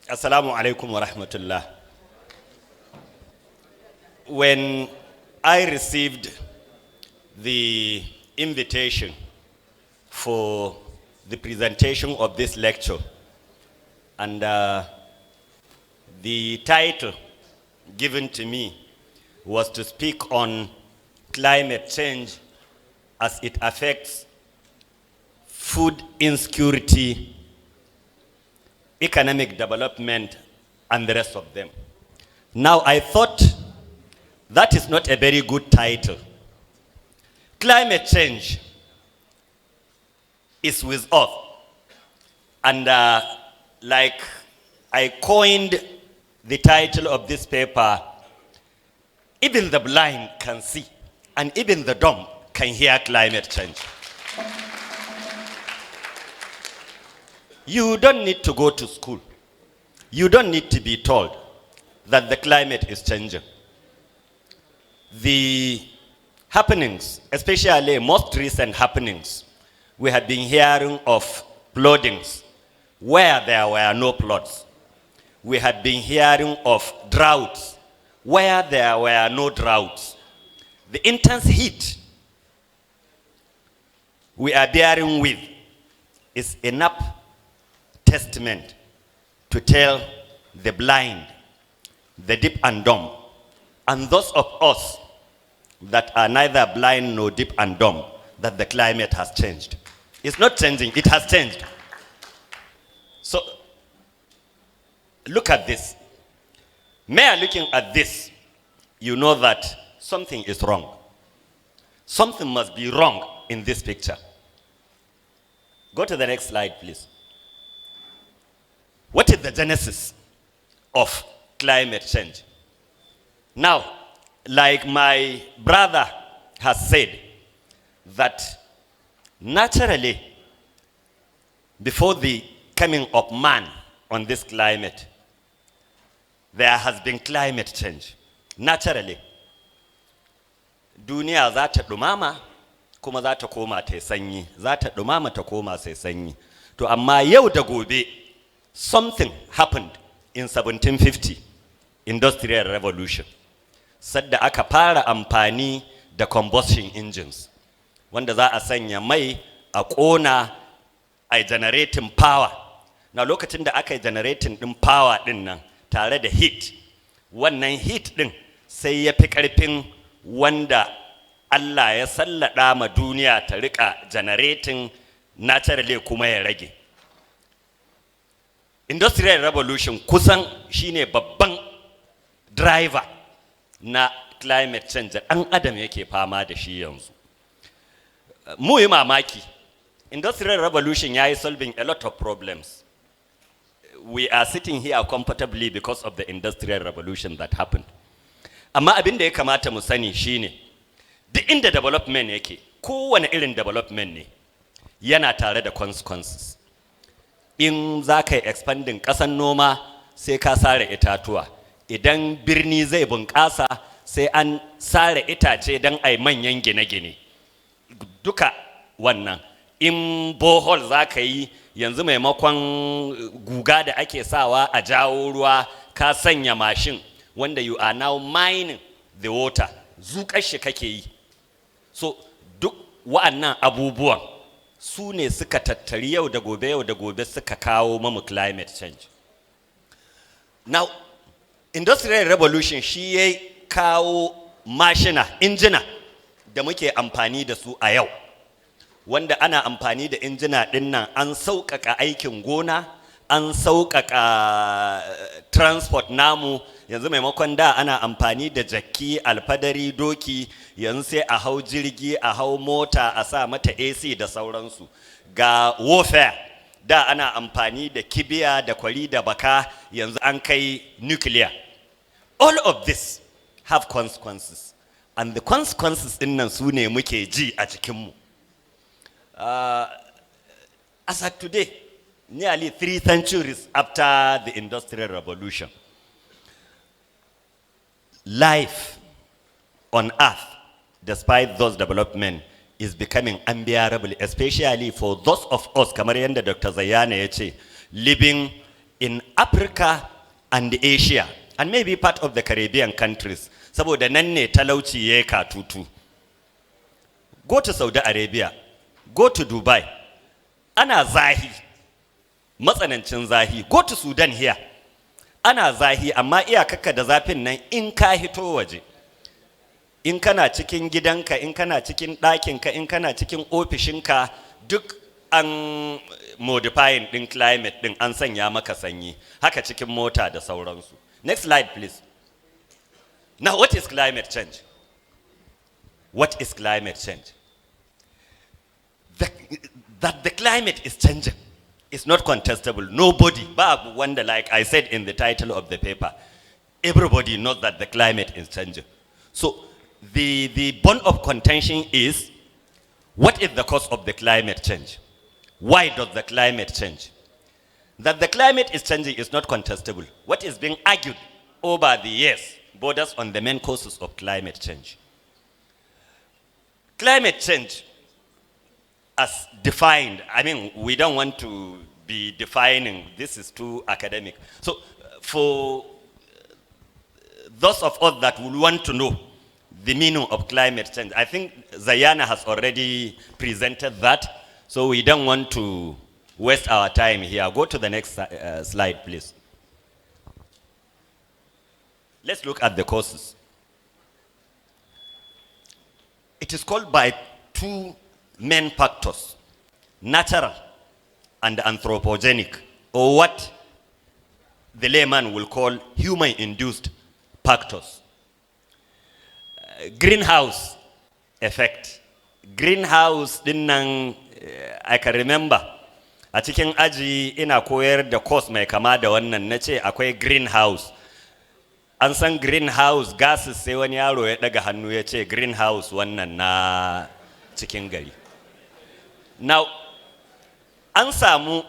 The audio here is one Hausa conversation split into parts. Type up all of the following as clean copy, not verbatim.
Assalamu alaikum wa rahmatullah. When I received the invitation for the presentation of this lecture and the title given to me was to speak on climate change as it affects food insecurity, economic development, and the rest of them. Now, I thought that is not a very good title. Climate change is with us. And like I coined the title of this paper, even the blind can see, and even the dumb can hear climate change. You don't need to go to school. You don't need to be told that the climate is changing. The happenings, especially most recent happenings, we have been hearing of floodings where there were no floods. We have been hearing of droughts where there were no droughts. The intense heat we are bearing with is enough testament to tell the blind, the deaf and dumb, and those of us that are neither blind nor deaf and dumb, that the climate has changed. It's not changing, it has changed. So, look at this. Mere looking at this, you know that something is wrong. Something must be wrong in this picture. Go to the next slide, please. What is the genesis of climate change? Now, like my brother has said, that naturally, before the coming of man on this climate, there has been climate change. Naturally. Duniya za ta dumama, kuma za ta koma ta sanyi. Za ta dumama ta koma sai sanyi. To amma yau da gobe, something happened in 1750, Industrial Revolution. Sadda aka fara amfani da combustion engines, wanda za a sanya mai a ƙona a generating power. Na lokacin da aka yi generating din power din nan tare da heat, wannan heat din sai ya fi ƙarfin wanda Allah ya sallada ma duniya ta rika generating naturally kuma ya rage. Industrial Revolution kusan shine babban driver na climate change ɗan adam yake fama da shi yanzu. Mu yi mamaki, Industrial Revolution ya yi solving a lot of problems. We are sitting here comfortably because of the Industrial Revolution that happened. Amma abin da ya kamata mu sani shine, duk inda development yake, kowane irin development ne, yana tare da consequences. In za ka yi expanding ƙasan noma sai ka sare itatuwa. Idan birni zai bunƙasa sai an sare itace don a yi manyan gine-gine. Duka wannan. In bohol za ka yi yanzu maimakon guga da ake sawa a jawo ruwa ka sanya mashin wanda you are now mining the water. Zuƙar shi kake yi. So duk wa'annan abubuwan su ne suka tattari yau da gobe suka kawo mamu climate change. Now, Industrial Revolution shi ya kawo mashina, injina da muke amfani da su a yau. Wanda ana amfani da injina ɗin nan an sauƙaƙa aikin gona, an sauƙaƙa transport namu. Yanzu maimakon da ana amfani da jakki, alfadari, doki, yanzu sai a hau jirgi, a hau mota, a sa mata AC da sauransu. Ga warfare, da ana amfani da kibiya da kwari da baka, yanzu an kai nuclear. All of this have consequences. And the consequences ɗin nan su ne muke ji a cikinmu. As of today, nearly 3 centuries after the Industrial Revolution, life on earth, despite those developments, is becoming unbearable, especially for those of us, kamar yadda Dr. Zayana ya ce, living in Africa and Asia and maybe part of the Caribbean countries, saboda nan ne talauci ya katutu. Go to Saudi Arabia, go to Dubai, ana zahi, matsanancin zahi. Go to Sudan here, ana zahi, amma iyakakka da zafin nan in ka hito waje. In kana cikin gidanka, in kana cikin ɗakinka, in kana cikin ofishinka, duk an modifying din climate din, an sanya maka sanyi. Haka cikin mota da sauransu. Next slide, please. Now, what is climate change? What is climate change? That the climate is changing is not contestable. Nobody, but wonder, like I said in the title of the paper, everybody knows that the climate is changing. So the bone of contention is, what is the cause of the climate change? Why does the climate change? That the climate is changing is not contestable. What is being argued over the years borders on the main causes of climate change. Climate change, as defined, I mean, we don't want to be defining, this is too academic. So for those of us that would want to know the meaning of climate change, I think Zayana has already presented that, so we don't want to waste our time here. Go to the next slide, please. Let's look at the causes. It is called by two main factors, natural and anthropogenic, or what the layman will call human-induced factors. Greenhouse effect. Greenhouse dinnan, I can remember, a cikin aji ina koyar da course mai kama da wannan, nace akwai greenhouse. An san greenhouse gases, sai wani yaro ya daga hannu ya ce greenhouse wannan na cikin gari. Now, an samu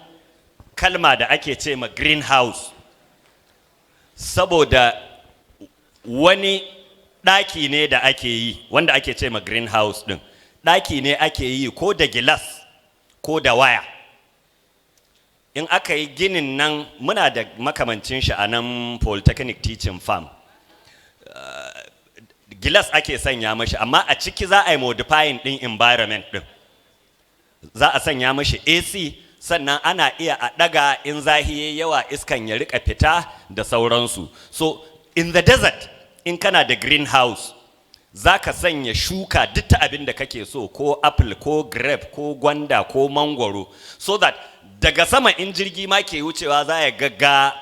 kalma da ake ce ma greenhouse saboda wani ɗaki ne da ake yi, wanda ake ce ma greenhouse ɗin. Ɗaki ne ake yi ko da gilas ko da waya. In aka yi ginin nan, muna da makamancin shi a nan Polytechnic Teaching Farm. Gilas ake sanya mashi, amma a ciki za a yi modifying ɗin environment ɗin. Za a sanya mashi AC, sannan ana iya a ɗaga in zahi yawa iskan ya rika fita da sauransu. So in the desert, in kana da greenhouse, za ka sanya shuka duk ta abin da kake so, ko apple, ko grape, ko gwanda, ko mangwaro, so that daga sama in jirgi ma ke wucewa za ya ga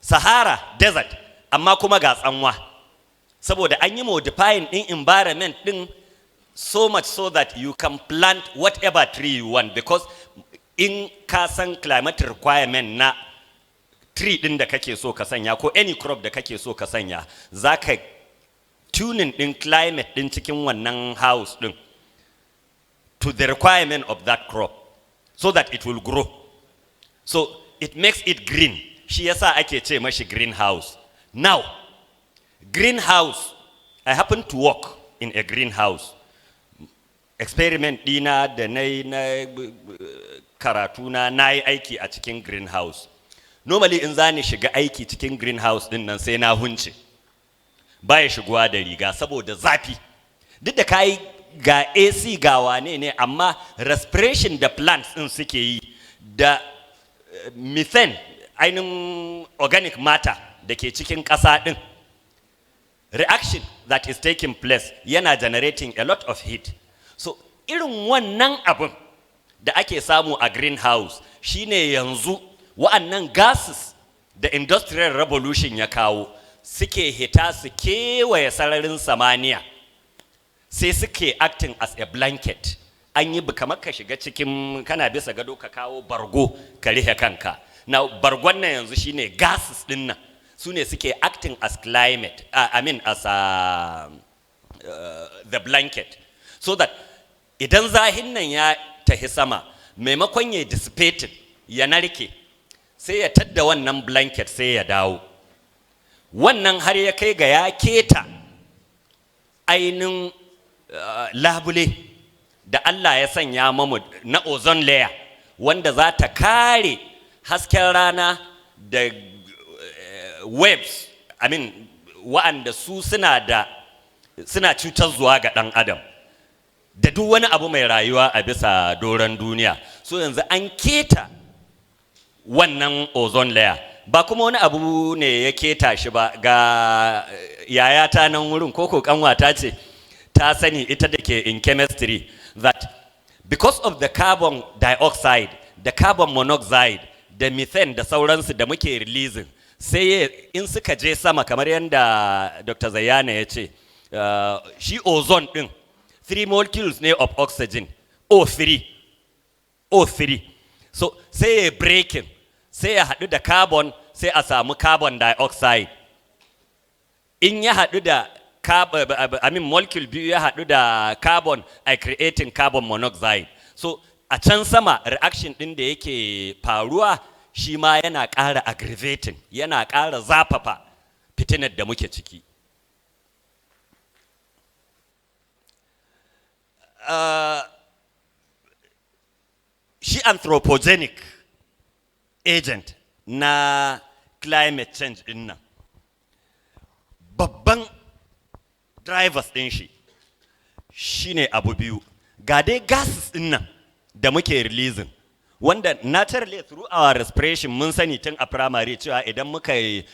Sahara desert, amma kuma ga tsanwa. Saboda an yi modifying din environment din so much so that you can plant whatever tree you want, because in ka san climate requirement na tree din da kake so ka sanya, ko any crop da kake so ka sanya, za ka tuning din climate din cikin wannan house din to the requirement of that crop so that it will grow. So it makes it green. Shi yasa ake ce mashi greenhouse. Now, greenhouse, I happen to work in a greenhouse. Experiment dina da na karatuna na yi aiki a cikin greenhouse. Normally in zani shiga aiki cikin greenhouse din nan sai na hunce. Baya shigowa da riga saboda zafi. Duk da kai ga AC ga wane ne, amma respiration da plants din suke yi da methane, ainihin organic matter da ke cikin ƙasa din, reaction that is taking place yana generating a lot of heat. So irin wannan abun da ake samu a greenhouse shine yanzu wa'annan gases da industrial revolution ya kawo suke hita su kewaye sararin samaniya, sai suke acting as a blanket. An yi kamar ka shiga cikin, kana bisa gado ka kawo bargo ka rihe kanka. Now bargon nan yanzu shine gases din nan, su ne suke acting as climate, as the blanket, so that idan zahin nan ya tahi sama, maimakon ya dissipated ya narke, sai ya tadda wannan blanket sai ya dawo. Wannan har ya kai ga ya keta ainin labule da Allah ya sanya mamu na ozone layer, wanda za ta kare hasken rana da waves, I mean, wa'anda su suna cutar zuwa ga ɗan adam da duk wani abu mai rayuwa a bisa doron duniya. So yanzu an keta wannan ozone layer, ba kuma wani abu ne ya keta shi ba. Ga yayata nan wurin koko kanwata ce ta sani, ita da ke in chemistry, that because of the carbon dioxide, the carbon monoxide, da methane da sauransu da muke releasing, sai in suka je sama kamar yadda Dr. Zayyana ya ce, shi ozone din 3 molecules ne of oxygen, O3. So sai ya breaking, sai ya haɗu da carbon, sai a samu carbon dioxide. In ya haɗu da molecule biyu ya haɗu da carbon, a creating carbon monoxide. So a can sama reaction ɗin da yake faruwa shi ma yana ƙara aggravating, yana ƙara zafafa fitinar da muke ciki. Shi anthropogenic agent na climate change ɗin nan, babban drivers ɗin shi shine abu biyu. Ga dai gases ɗin nan da muke releasing, wanda naturally through our respiration mun sani tun a primary cewa idan muka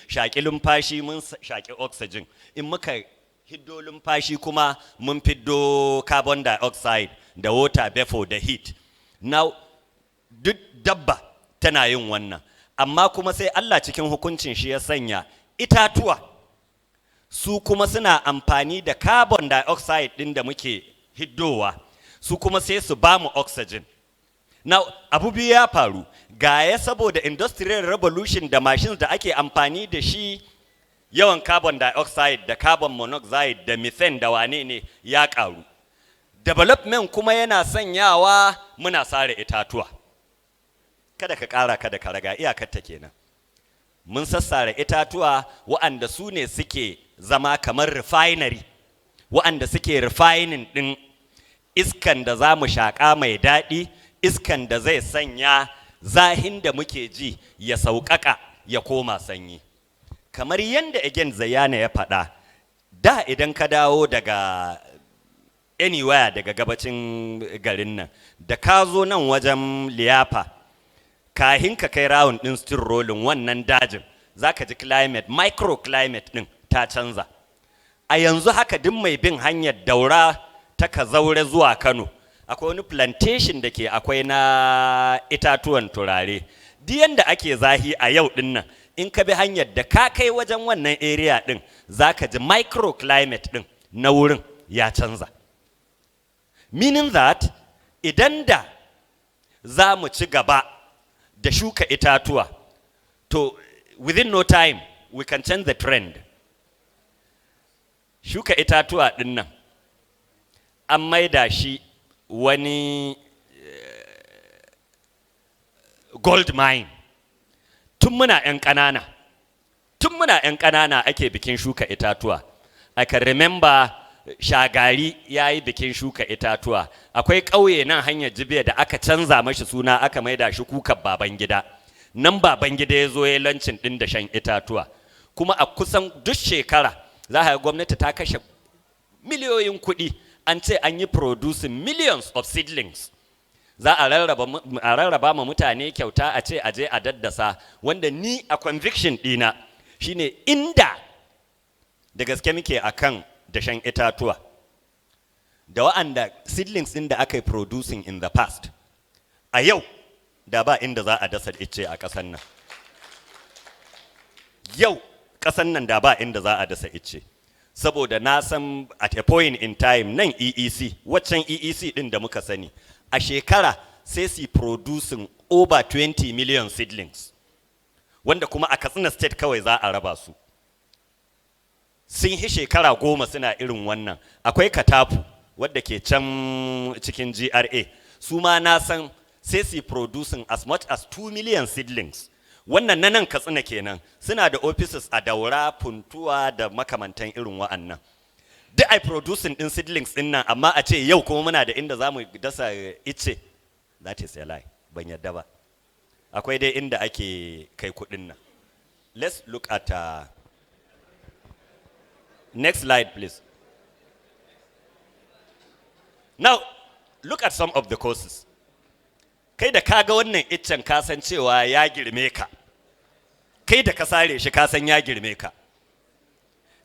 shaƙi lumfashi mun shaƙi oxygen, in muka hiddo lumfashi kuma mun fiddo carbon dioxide da water vapor da heat. Now duk dabba tana yin wannan, amma kuma sai Allah cikin hukuncin shi ya sanya itatuwa su kuma suna amfani da carbon dioxide ɗin da muke hiddowa, su kuma sai su ba mu oxygen. Now abu biyu ya faru, gaya saboda industrial revolution da machines da ake amfani da shi, yawan carbon dioxide da carbon monoxide da methane da wane ne ya ƙaru. Development kuma yana sanyawa muna sare itatuwa. Kada ka ƙara, kada ka raga, iyakar ta kenan. Mun sassare itatuwa wa'anda su ne suke zama kamar refinery, wa'anda suke refining ɗin iskan da za mu shaƙa mai daɗi, iskan da zai sanya zahin da muke ji ya sauƙaƙa ya koma sanyi. Kamar yadda again Zayyana ya faɗa, da idan ka dawo daga anywhere daga gabacin garin nan, da ka zo nan wajen liyafa, kahin ka kai rawun ɗin still rolling wannan dajin, za ka ji climate, microclimate ɗin ta canza. A yanzu haka duk mai bin hanyar Daura ta Kazaure zuwa Kano, akwai wani plantation da ke akwai na itatuwan turare. Duk yanda ake zahi a yau ɗin nan, in ka bi hanyar da ka kai wajen wannan area ɗin, za ka ji microclimate ɗin na wurin ya canza. Meaning that idan da za mu ci gaba da shuka itatuwa, to within no time we can change the trend. Shuka itatuwa ɗin nan an maida shi wani gold mine. Tun muna 'yan ƙanana ake bikin shuka itatuwa. I can remember Shagari ya yi bikin shuka itatuwa. Akwai ƙauye nan hanyar Jibiya da aka canza mashi suna, aka maida shi kukan Babangida. Nan Babangida ya zo ya lancin ɗin da shan itatuwa. Kuma a kusan duk shekara za a ga gwamnati ta kashe miliyoyin kuɗi, an ce an yi producing millions of seedlings. Za a rarraba ma mutane kyauta, a ce aje a daddasa, wanda ni a conviction ɗina shine inda da gaske muke akan dashen itatuwa da wa'anda seedlings ɗin da aka yi producing in the past, a yau da ba inda za a dasa ice a ƙasan nan. Yau ƙasan nan da ba inda za a dasa ice, saboda na san at a point in time nan EEC, waccan EEC ɗin da muka sani, a shekara sai su producing over 20 million seedlings, wanda kuma a Katsina state kawai za a raba su. Sun yi shekara 10 suna irin wannan. Akwai Katafu wadda ke can cikin GRA, su ma na san sai su producing as much as 2 million seedlings. Wannan na nan Katsina kenan, suna da offices a Daura, Funtuwa da makamantan irin wa'annan. Duk ai producing din seedlings din nan, amma a ce yau kuma muna da inda za mu dasa ice, that is a lie, ban yadda ba. Akwai dai inda ake kai kuɗin nan. let's look at next slide, please. Now, look at some of the causes. Kai da ka ga wannan iccen ka san cewa ya girme ka. Kai da ka sare shi ka san ya girme ka.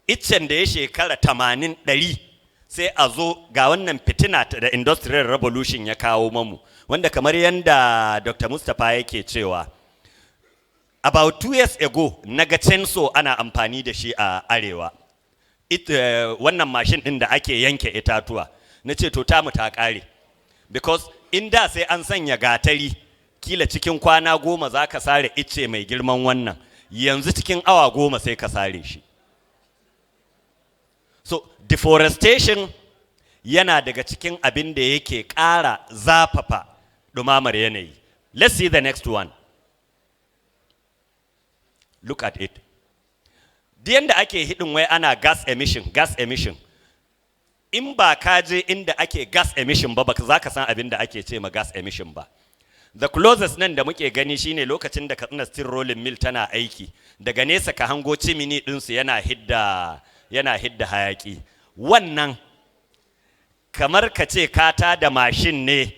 Iccen da ya shekara 80 100 sai a zo ga wannan fitina da industrial revolution ya kawo mamu, wanda kamar yanda Dr. Mustapha yake cewa about 2 years ago naga chainsaw ana amfani da shi a arewa. Wannan mashin din da ake yanke itatuwa, na ce to tamu ta kare, because in da sai an sanya gatari kila cikin kwana 10 za ka sare icce mai girman wannan, yanzu cikin awa 10 sai ka sare shi. So deforestation yana daga cikin abin da yake ƙara zafafa ɗumamar yanayi. Let's see the next one. Look at it. Diyan da ake hidin wai ana gas emission. In ba ka je inda ake gas emission ba za ka san abin da ake ce ma gas emission ba. The closest nan da muke gani shine lokacin da Katsina Steel Rolling Mill tana aiki. Daga nesa ka hango chimney ɗinsu yana hidda hayaki. Wannan kamar ka ce kata da mashin ne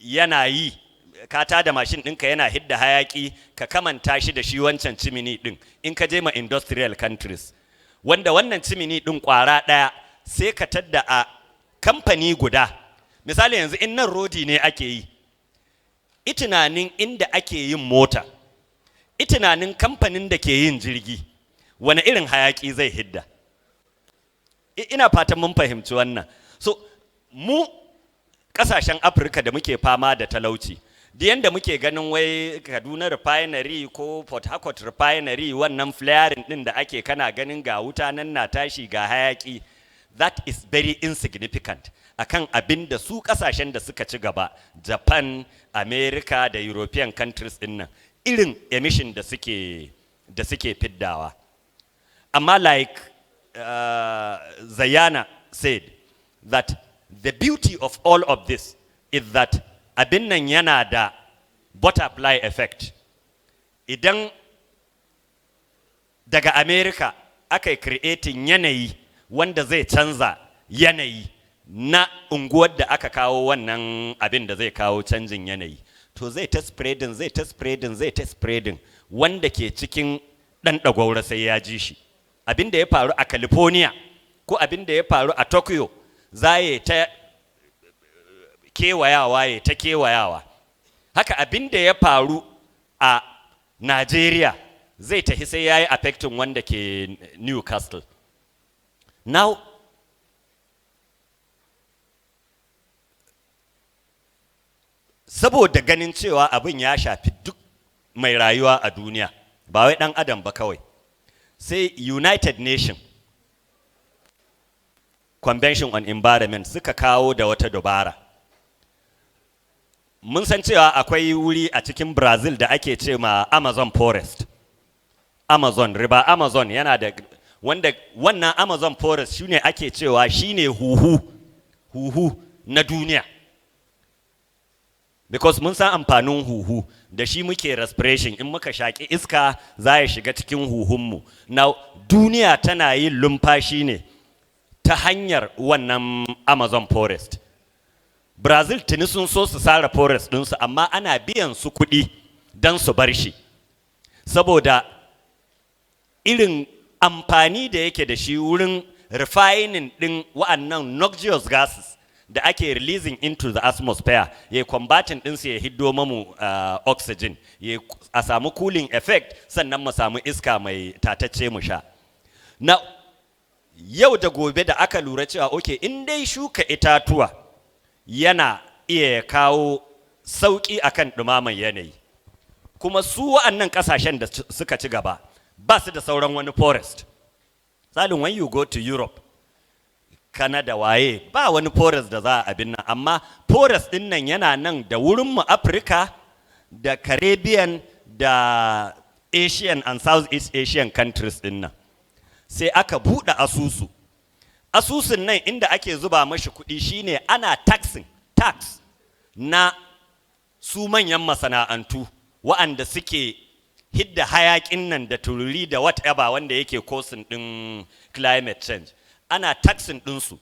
yana yi, kata da mashin ɗinka yana hidda hayaki, ka kamanta shi da shi wancan chimney ɗin in ka je ma industrial countries, wanda wannan chimney ɗin ƙwara ɗaya sai ka tadda a kamfani guda. Misali yanzu in nan rodi ne ake yi, itunanin inda ake yin mota, itunanin kamfanin da ke yin jirgi, wani irin hayaki zai hidda. Ina fatan mun fahimci wannan. So mu kasashen Afirka da muke fama da talauci, da yanda muke ganin wai Kaduna refinery ko Port Harcourt refinery, wannan flaring din da ake kana ganin ga wuta nan na tashi ga hayaki, that is very insignificant akan abin da su kasashen da suka ci gaba, Japan, America da European countries din nan, irin emission da suke fiddawa. Amma like Zayana said, that the beauty of all of this is that abin nan yana da butterfly effect. Idan daga America aka yi creating yanayi wanda zai canza yanayi na unguwar da aka kawo wannan abin da zai kawo canjin yanayi, to zai ta spreading wanda ke cikin ɗan ɗagwaura sai ya ji shi. Abin da ya faru a California ko abin da ya faru a Tokyo za ya ta kewayawa. Haka abin da ya faru a Nigeria zai tafi sai ya yi affecting wanda ke Newcastle. Now, saboda ganin cewa abin ya shafi duk mai rayuwa a duniya, ba wai ɗan adam ba kawai, sai United Nations Convention on Environment suka kawo da wata dabara. Mun san cewa akwai wuri a cikin Brazil da ake ce ma Amazon Forest. River Amazon yana da wanda wannan Amazon Forest shine ake cewa shine huhu na duniya. Because mun san amfanin huhu, da shi muke respiration, in muka shaƙi iska za ya shiga cikin huhunmu. Now, duniya tana yin lumfashi ne ta hanyar wannan Amazon Forest. Brazil tuni sun so su sare forest ɗinsu, amma ana biyan su kuɗi don su bar shi. Saboda irin amfani da yake da shi wurin refining ɗin wa'annan noxious gases da ake releasing into the atmosphere, ya combating ɗinsu ya hiddo mamu oxygen, a samu cooling effect, sannan mu samu iska mai tatacce mu sha. Na yau da gobe da aka lura cewa okay, in dai shuka itatuwa yana iya kawo sauƙi akan ɗumaman yanayi, kuma su wa'annan ƙasashen da suka ci gaba ba su da sauran wani forest. Salin, when you go to Europe, Canada waye, ba wani forest da za a abin nan, amma forest din nan yana nan da wurinmu Africa da Caribbean da Asian and Southeast Asian countries din nan. Sai aka buɗe asusun nan inda ake zuba mashi kuɗi shine ana tax na su manyan masana'antu wa'anda suke hidda hayakin nan da tururi da whatever wanda yake causing din climate change, ana taxing ɗinsu.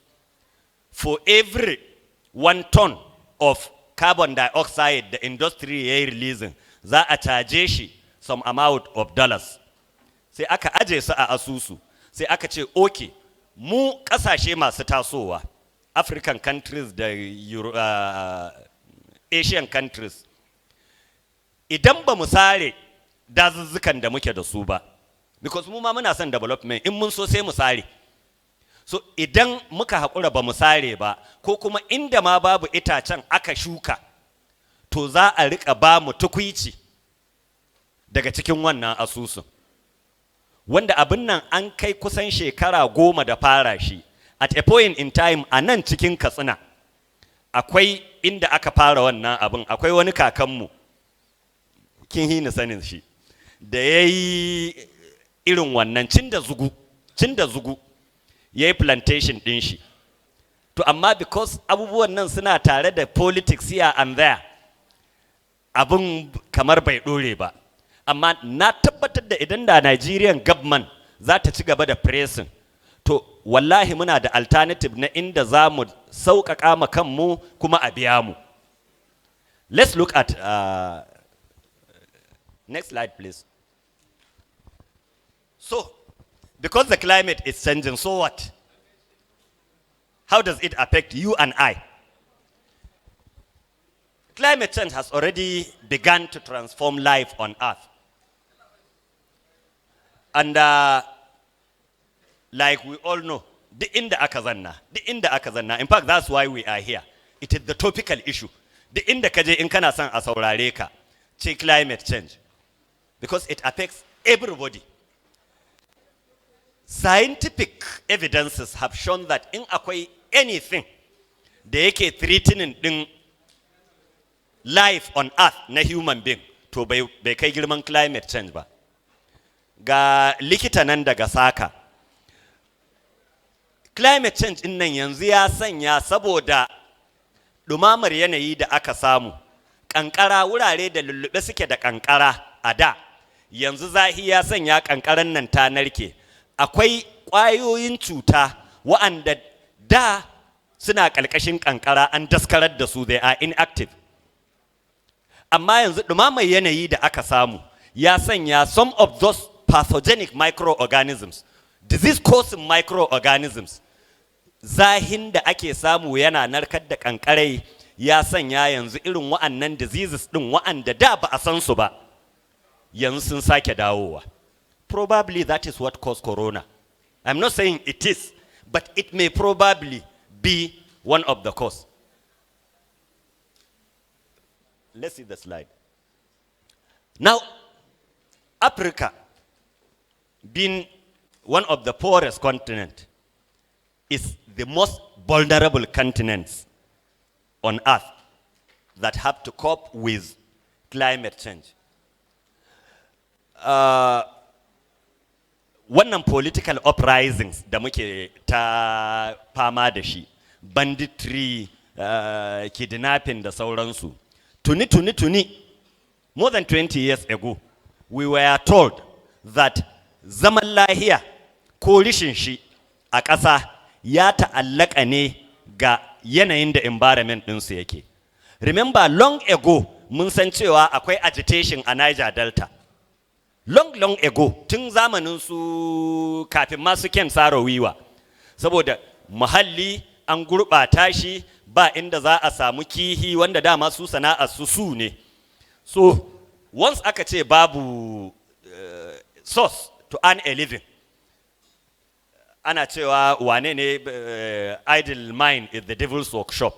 For every 1 ton of carbon dioxide the industry ya yi releasing, za a caje shi some amount of dollars. Sai aka aje su a asusu, sai aka ce okay, mu ƙasashe masu tasowa, African countries da Asian countries, idan ba mu sare dazuzzukan da muke da su ba, because mu ma muna son development, in mun so sai mu sare. So idan muka haƙura ba mu sare ba, ko kuma inda ma babu itacen aka shuka, to za a riƙa ba mu tukuici daga cikin wannan asusun. Wanda abin nan an kai kusan shekara 10 da fara shi. At a point in time a nan cikin Katsina, akwai inda aka fara wannan abin, akwai wani kakanmu, kin hini sanin shi, da ya yi irin wannan cin da zugu ya yi plantation ɗin shi. To amma because abubuwan nan suna tare da politics here and there, abin kamar bai ɗore ba. Amma na tabbatar da idan da Nigerian government za ta ci gaba da pressing, to wallahi muna da alternative na inda za mu sauƙaƙa ma kanmu kuma a biya mu. Let's look at next slide, please. So, because the climate is changing, so what? How does it affect you and I? Climate change has already begun to transform life on Earth. And like we all know, the inda aka zanna. In fact, that's why we are here. It is the topical issue. The inda kaje in kana san a saurare ka, ce climate change. Because it affects everybody. Scientific evidences have shown that in akwai anything da yake threatening din life on Earth na human being, to bai kai girman climate change ba. Ga likita nan daga Saka, climate change in nan yanzu ya sanya saboda dumamar yanayi da aka samu, kankara wurare da lullube suke da kankara a da, yanzu zahi ya sanya kankaran nan ta narke. Akwai ƙwayoyin cuta wa'anda da suna ƙalƙashin kankara an daskarar da su, they are inactive. Amma yanzu dumamar yanayi da aka samu ya sanya some of those pathogenic microorganisms, disease-causing microorganisms, zahin da ake samu yana narkar da kankarai, ya sanya yanzu irin wa'annan diseases din wa'anda da ba a san su ba, yanzu sun sake dawowa. Probably that is what caused corona. I'm not saying it is, but it may probably be one of the cause. Let's see the slide. Now, Africa, being one of the poorest continents, is the most vulnerable continents on Earth that have to cope with climate change. Wannan political uprisings da muke ta fama da shi, banditry, kidnapping da sauransu, tuni, more than 20 years ago, we were told that zaman lahiya ko rishin shi a ƙasa ya ta'allaka ne ga yanayin da environment ɗinsu yake. Remember, long ago, mun san cewa akwai agitation a Niger Delta. Long ago, tun zamanin su kafin masu Ken Saro Wiwa. Saboda muhalli an gurɓata shi, ba inda za a samu kihi wanda dama su sana'ar su ne. So, once aka ce babu source to earn a living, ana cewa wane ne idle mind is the devil's workshop.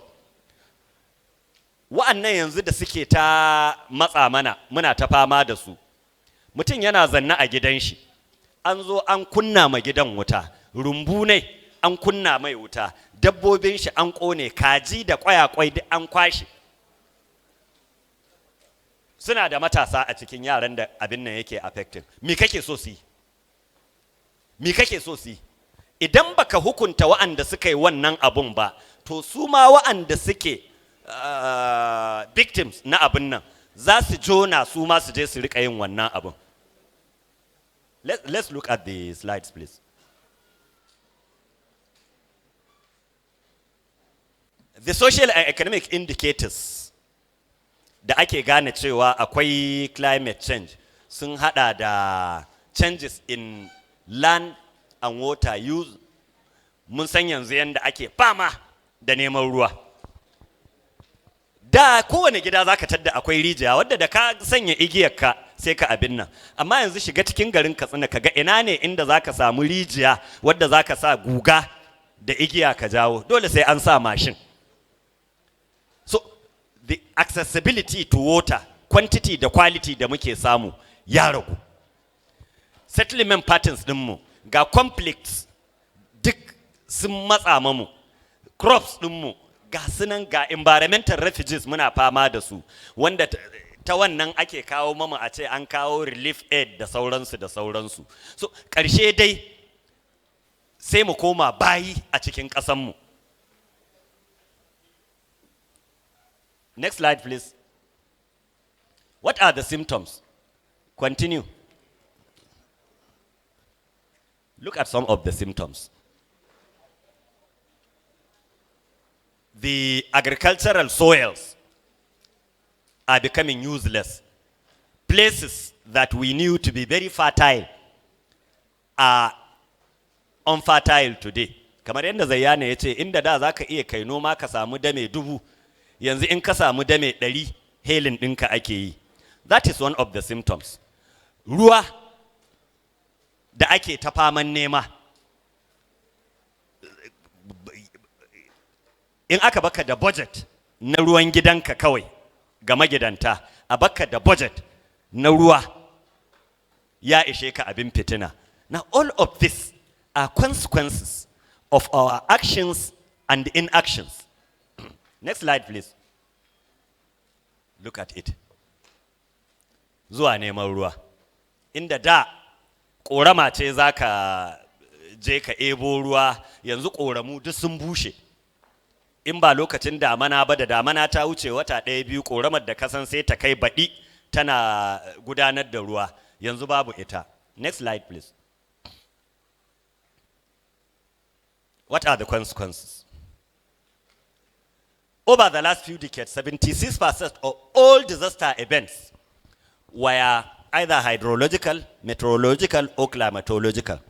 Wa'annan yanzu da suke ta matsa mana, muna ta fama da su. Mutum yana zanna a gidan shi, an zo an kunna ma gidan wuta, rumbu ne an kunna mai wuta, dabbobin shi an ƙone, kaji da ƙwayaƙwai duk an kwashe. Suna da matasa a cikin yaran da abin nan yake affecting. Me kake so su yi? Me kake so su yi? Idan baka hukunta wa'anda suka yi wannan abun ba, to su ma wa'anda suke victims na abin nan za su jona su ma su je su rika yin wannan abun. Let's look at the slides, please. The social and economic indicators da ake gane cewa akwai climate change sun hada da changes in land and water use. Mun san yanzu yanda ake fama da neman ruwa. Da kowane gida zaka tadda akwai rijiya wadda da ka sanya igiyarka sai ka abin nan. Amma yanzu shiga cikin garin Katsina kaga ina ne inda zaka samu rijiya wadda zaka sa guga da igiya ka jawo. Dole sai an sa mashin. So the accessibility to water, quantity da quality da muke samu ya ragu. Settlement patterns dinmu ga conflicts duk sun matsa mamu. Crops dinmu ga sunan ga environmental refugees muna fama da su wanda ta wannan ake kawo mamu a ce an kawo relief aid da sauransu. So ƙarshe dai sai mu koma bayi a cikin ƙasanmu. Next slide, please. What are the symptoms? Continue. Look at some of the symptoms. The agricultural soils are becoming useless. Places that we knew to be very fertile are unfertile today. Kamar yadda Zayyana ya ce, inda da za ka iya kai noma ka samu dame 1000, yanzu in ka samu dame 100, helin ɗinka ake yi. That is one of the symptoms. Ruwa da ake ta faman nema. In aka baka da budget na ruwan gidanka kawai ga magidanta, a baka da budget na ruwa ya ishe ka abin fitina. Now all of this are consequences of our actions and inactions. Next slide, please. Look at it. Zuwa neman ruwa. Inda da ƙorama ce za ka je ka ebo ruwa, yanzu ƙoramu duk sun bushe. In ba lokacin damana ba da damana ta wuce wata 1-2 ƙoramar da kasan sai ta kai baɗi tana gudanar da ruwa. Yanzu babu ita. Next slide, please. What are the consequences? Over the last few decades, 76% of all disaster events were either hydrological, meteorological, or climatological.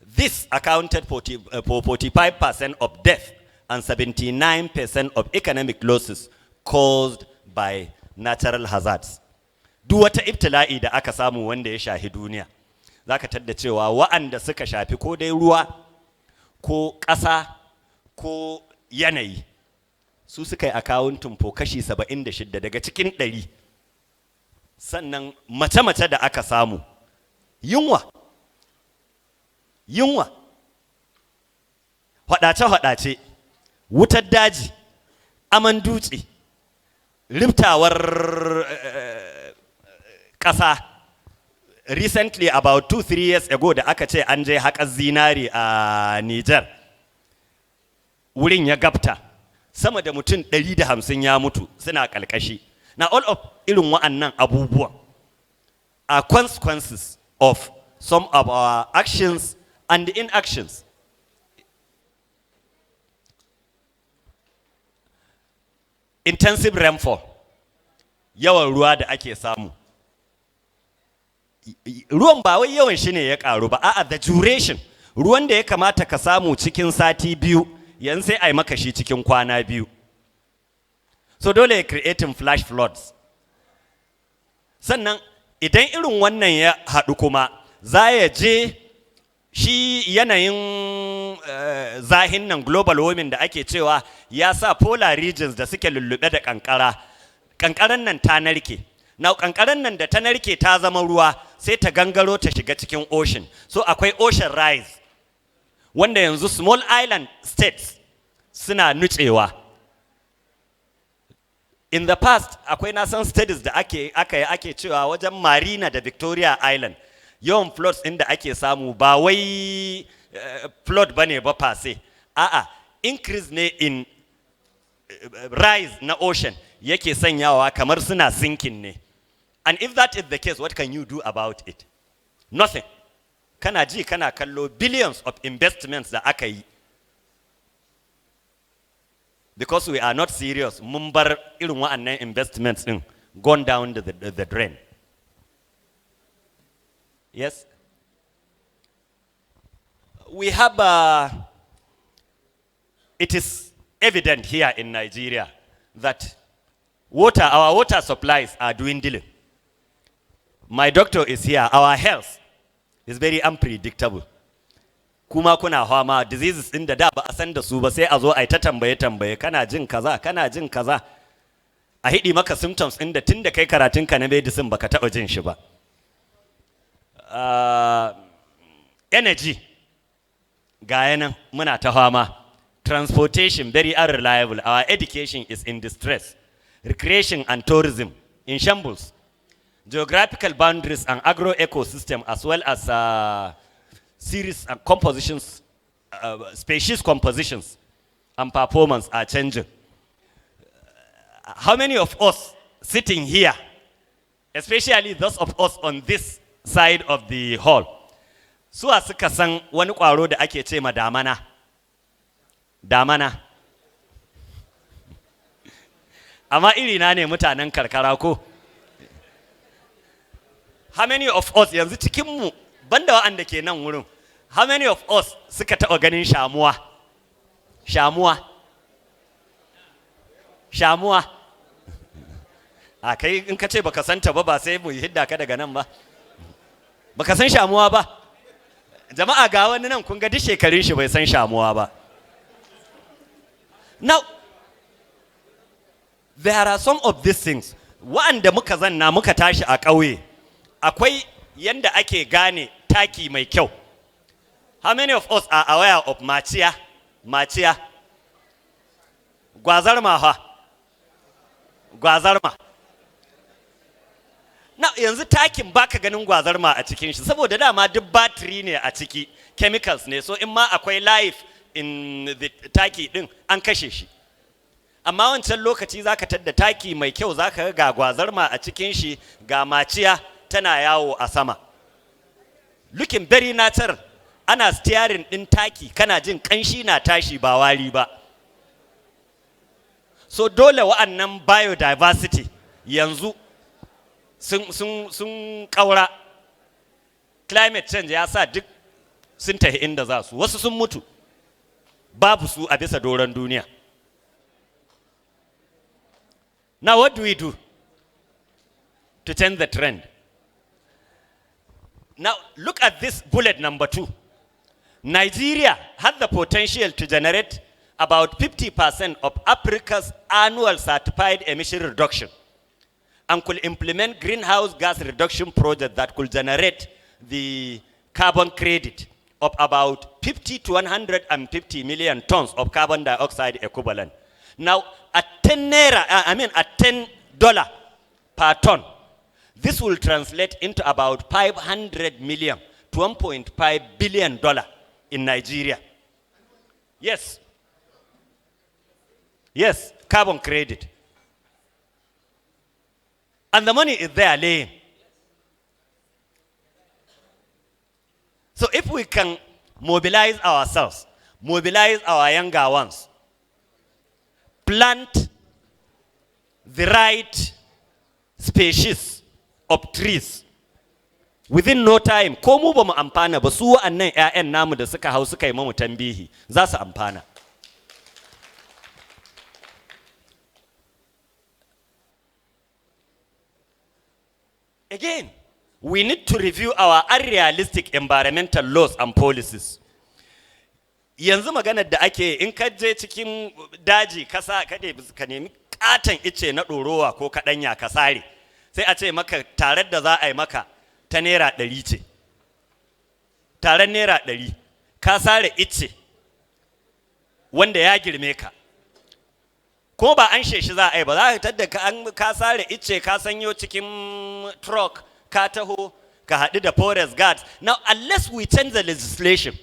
This accounted for 45% of death and 79% of economic losses caused by natural hazards. Duk wata ibtila'i da aka samu wanda ya shahi duniya, za ka tadda cewa wa'anda suka shafi ko dai ruwa, ko ƙasa, ko yanayi, su suka yi akawuntin fo kashi 76 daga cikin 100. Sannan mace-mace da aka samu, yunwa, faɗace-faɗace, wutar daji, aman dutse, riftawar ƙasa. Recently, about 2-3 years ago, da aka ce an je haƙar zinari a Niger, wurin ya gabta, sama da mutum 150 ya mutu suna ƙalƙashi. Now, all of irin wa'annan abubuwan are consequences of some of our actions and inactions. Intensive rainfall, yawan ruwa da ake samu. Ruwan ba wai yawan shi ne ya ƙaru ba, a'a the duration. Ruwan da ya kamata ka samu cikin sati 2, yanzu sai a yi maka shi cikin kwana 2. So dole ya creating flash floods. Sannan idan irin wannan ya haɗu kuma za ya je shi yanayin zahin nan global warming da ake cewa ya sa polar regions da suke lullube da kankara. Kankaran nan ta narke. Na kankaran nan da ta narke ta zama ruwa sai ta gangaro ta shiga cikin ocean. So akwai ocean rise. Wanda yanzu small island states suna nutsewa. In the past, akwai nasan studies da ake cewa wajen Marina da Victoria Island, yawan floods inda ake samu ba wai flood bane ba fase. A'a, increase ne in rise na ocean yake sanyawa kamar suna sinking ne. And if that is the case, what can you do about it? Nothing. kana ji kana kallo billions of investments da aka yi. Because we are not serious, mun bar irin wa'annan investments din gone down the drain. Yes. We have, it is evident here in Nigeria that our water supplies are dwindling. My doctor is here. Our health is very unpredictable. Kuma kuna fama diseases din da ba a san da su ba sai a zo a ta tambaye kana jin kaza a hidi maka symptoms din da tunda kai karatun ka na medicine baka taba jin shi ba. Energy ga yanan muna ta fama. Transportation very unreliable. Our education is in distress. Recreation and tourism in shambles. Geographical boundaries and agro-ecosystem as well as series and compositions, species compositions and performance are changing. How many of us sitting here, especially those of us on this side of the hall, su a suka san wani kwaro da ake ce ma damana? Damana. Amma irina ne mutanen karkara ko? How many of us yanzu cikinmu banda wa'anda ke nan wurin, how many of us suka taɓa ganin shamuwa? Shamuwa. A kai in ka ce baka santa ba sai mu hidda ka daga nan ba. Baka san shamuwa ba? Jama'a ga wani nan kun ga duk shekarun shi bai san shamuwa ba. Now, there are some of these things. Wa'anda muka zanna muka tashi a ƙauye, akwai yanda ake gane taki mai kyau. How many of us are aware of maciya? Gwazarma ha? Gwazarma. Now, yanzu takin baka ganin gwazarma a cikin shi, saboda dama duk battery ne a ciki, chemicals ne, so in ma akwai life in the taki din an kashe shi. Amma wancan lokaci zaka tadda taki mai kyau zaka ga gwazarma a cikin shi, ga maciya tana yawo a sama. Looking very natural. Ana steering din taki kana jin kanshi na tashi ba wari ba. So dole wa'annan biodiversity yanzu sun kaura. Climate change ya sa duk sun tafi inda za su. Wasu sun mutu. Babu su a bisa doron duniya. Now what do we do to change the trend? Now look at this bullet number 2. Nigeria has the potential to generate about 50% of Africa's annual certified emission reduction and could implement greenhouse gas reduction projects that could generate the carbon credit of about 50 to 150 million tons of carbon dioxide equivalent. Now, at $10 per ton, this will translate into about 500 million to $1.5 billion in Nigeria. Yes, carbon credit. And the money is there laying. So if we can mobilize ourselves, mobilize our younger ones, plant the right species of trees, within no time, ko mu ba mu amfana ba su wa'annan ƴaƴan namu da suka hau suka yi mamu tambihi za su amfana. Again, we need to review our unrealistic environmental laws and policies. Yanzu maganar da ake in ka je cikin daji ka nemi katon ice na ɗorowa ko kaɗanya ka sare, sai a ce maka tarar da za a yi maka ta naira 100 ce. Tarar naira 100, ka sare ice wanda ya girme ka. Ko ba an sheshi za a yi ba, za ka tadda ka sare ice ka sanyo cikin truck ka taho ka haɗu da forest guards. Now, unless we change the legislation,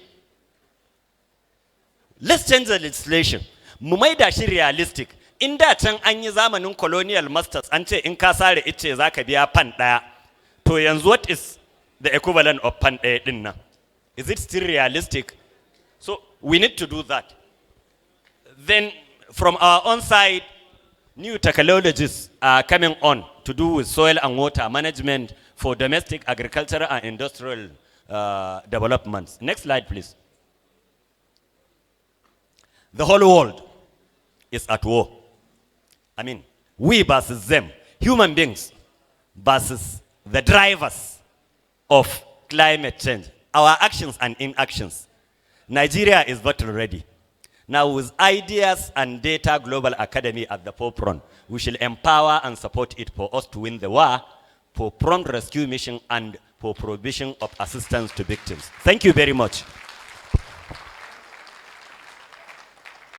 let's change the legislation. Mu maida shi realistic. In da can an yi zamanin colonial masters an ce in ka sare ice za ka biya fan ɗaya. To yanzu what is the equivalent of fan ɗaya ɗin nan? Is it still realistic? So we need to do that. Then from our own side, new technologies are coming on to do with soil and water management for domestic, agricultural, and industrial developments. Next slide, please. The whole world is at war. I mean, we versus them, human beings versus the drivers of climate change, our actions and inactions. Nigeria is battle ready. Now, with ideas and data global academy at the forefront, we shall empower and support it for us to win the war, for prompt rescue mission, and for provision of assistance to victims. Thank you very much.